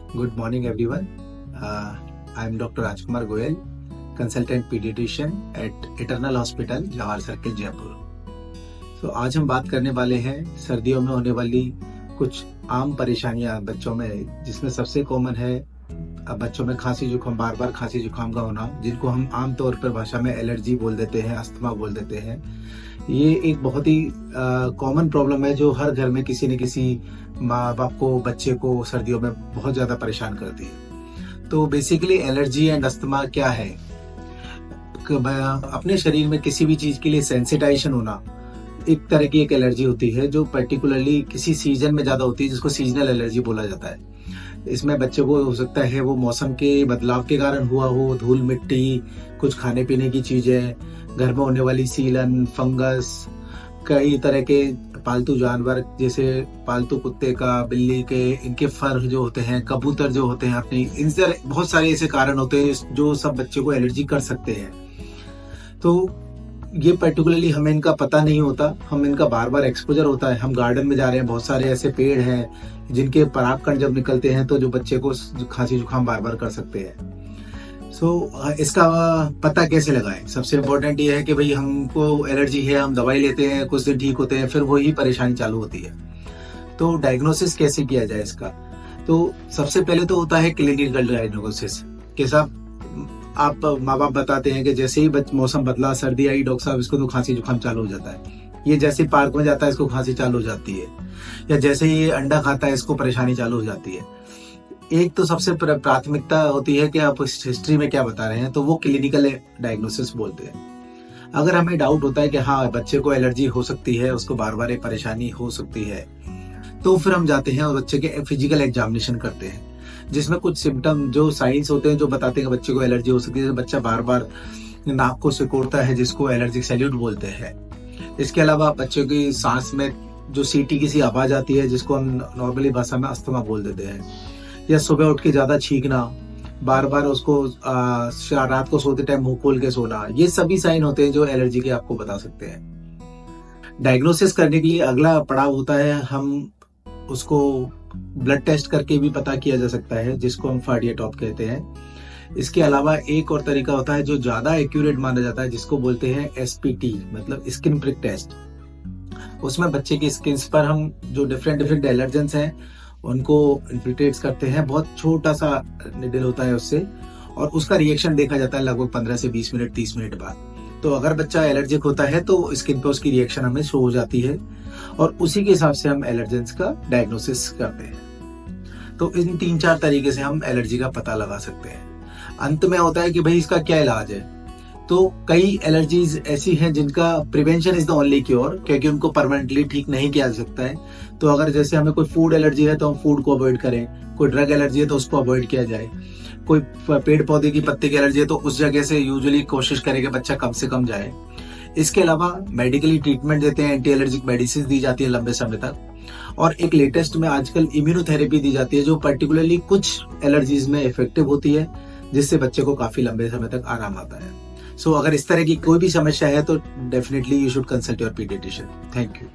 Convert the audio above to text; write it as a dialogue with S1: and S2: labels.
S1: Good morning, everyone. I am Dr. Rajkumar Goyal, consultant pediatrician at Eternal Hospital, Jawahar circle, Jaipur. तो आज हम बात करने वाले हैं सर्दियों में होने वाली कुछ आम परेशानियां बच्चों में, जिसमें सबसे कॉमन है बच्चों में खांसी जुकाम, बार बार खांसी जुकाम का होना, जिनको हम आम तौर पर भाषा में एलर्जी बोल देते हैं, अस्थमा बोल देते हैं। ये एक बहुत ही कॉमन प्रॉब्लम है जो हर घर में किसी न किसी माँ बाप को, बच्चे को सर्दियों में बहुत ज़्यादा परेशान करती है। तो बेसिकली एलर्जी एंड अस्थमा क्या है? अपने शरीर में किसी भी चीज़ के लिए सेंसिटाइजेशन होना एक तरह की एक एलर्जी होती है जो पर्टिकुलरली किसी सीजन में ज़्यादा होती है, जिसको सीजनल एलर्जी बोला जाता है। इसमें बच्चे को हो सकता है वो मौसम के बदलाव के कारण हुआ हो, धूल मिट्टी, कुछ खाने पीने की चीज़ें, घर में होने वाली सीलन, फंगस, कई तरह के पालतू जानवर जैसे पालतू कुत्ते का, बिल्ली के, इनके फर जो होते हैं, कबूतर जो होते हैं अपनी, इनसे बहुत सारे ऐसे कारण होते हैं जो सब बच्चे को एलर्जी कर सकते हैं। तो ये पर्टिकुलरली हमें इनका पता नहीं होता, हम इनका बार बार एक्सपोजर होता है। हम गार्डन में जा रहे हैं, बहुत सारे ऐसे पेड़ हैं जिनके परागकण जब निकलते हैं तो जो बच्चे को खांसी जुकाम बार बार कर सकते हैं। इसका पता कैसे लगाएं? सबसे इम्पोर्टेंट ये है कि भाई हमको एलर्जी है, हम दवाई लेते हैं, कुछ दिन ठीक होते हैं, फिर वही परेशानी चालू होती है। तो डायग्नोसिस कैसे किया जाए इसका? तो सबसे पहले तो होता है क्लिनिकल डायग्नोसिस के साथ। आप माँ बाप बताते हैं कि जैसे ही मौसम बदला, सर्दी आई, डॉक्टर साहब इसको तो खांसी जुकाम चालू हो जाता है। ये जैसे पार्क में जाता है इसको खांसी चालू हो जाती है, या जैसे ही ये अंडा खाता है इसको परेशानी चालू हो जाती है। एक तो सबसे प्राथमिकता होती है कि आप इस हिस्ट्री में क्या बता रहे हैं, तो वो क्लिनिकल डायग्नोसिस बोलते हैं। अगर हमें डाउट होता है कि हाँ बच्चे को एलर्जी हो सकती है, उसको बार बार ये परेशानी हो सकती है, तो फिर हम जाते हैं और बच्चे के फिजिकल एग्जामिनेशन करते हैं, जिसमें कुछ सिम्टम जो साइंस होते हैं जो बताते हैं कि बच्चे को एलर्जी हो सकती है। बच्चा बार बार नाक को सिकोड़ता है, जिसको एलर्जिक सैल्यूट बोलते हैं। इसके अलावा बच्चों की सांस में जो सीटी की सी आवाज आती है, जिसको हम नॉर्मली भाषा में अस्थमा बोल देते हैं, या सुबह उठ के ज्यादा छींकना, बार बार उसको रात को सोते टाइम मुंह खोल के सोना, ये सभी साइन होते हैं जो एलर्जी के आपको बता सकते हैं। डायग्नोसिस करने के लिए अगला पड़ाव होता है, हम उसको ब्लड टेस्ट करके भी पता किया जा सकता है, जिसको हम फार्डियाटॉप कहते हैं। इसके अलावा एक और तरीका होता है जो ज्यादा एक्यूरेट माना जाता है, जिसको बोलते हैं एसपीटी, मतलब स्किन प्रिक टेस्ट। उसमें बच्चे की स्किन पर हम जो डिफरेंट एलर्जेंस हैं उनको इन्फिल्ट्रेट करते हैं। बहुत छोटा सा निडल होता है उससे, और उसका रिएक्शन देखा जाता है लगभग 15 से 20 मिनट, 30 मिनट बाद। तो अगर बच्चा एलर्जिक होता है तो स्किन पे उसकी रिएक्शन हमें शो हो जाती है, और उसी के हिसाब से हम एलर्जेंस का डायग्नोसिस करते हैं। तो इन 3-4 तरीके से हम एलर्जी का पता लगा सकते हैं। अंत में होता है कि भाई इसका क्या इलाज है। तो कई एलर्जीज ऐसी हैं जिनका prevention is the only cure, क्योंकि उनको परमानेंटली ठीक नहीं किया जा सकता है। तो अगर जैसे हमें कोई फूड एलर्जी है तो हम फूड को अवॉइड करें, कोई ड्रग एलर्जी है तो उसको अवॉइड किया जाए, कोई पेड़ पौधे की पत्ते की एलर्जी है तो उस जगह से यूजुअली कोशिश करें कि बच्चा कम से कम जाए। इसके अलावा मेडिकली ट्रीटमेंट देते हैं, एंटी एलर्जिक मेडिसिन दी जाती है लंबे समय तक, और एक लेटेस्ट में आजकल इम्यूनोथेरेपी दी जाती है जो पर्टिकुलरली कुछ एलर्जीज में इफेक्टिव होती है, जिससे बच्चे को काफी लंबे समय तक आराम आता है। सो अगर इस तरह की कोई भी समस्या है तो definitely you should consult your paediatrician. Thank you.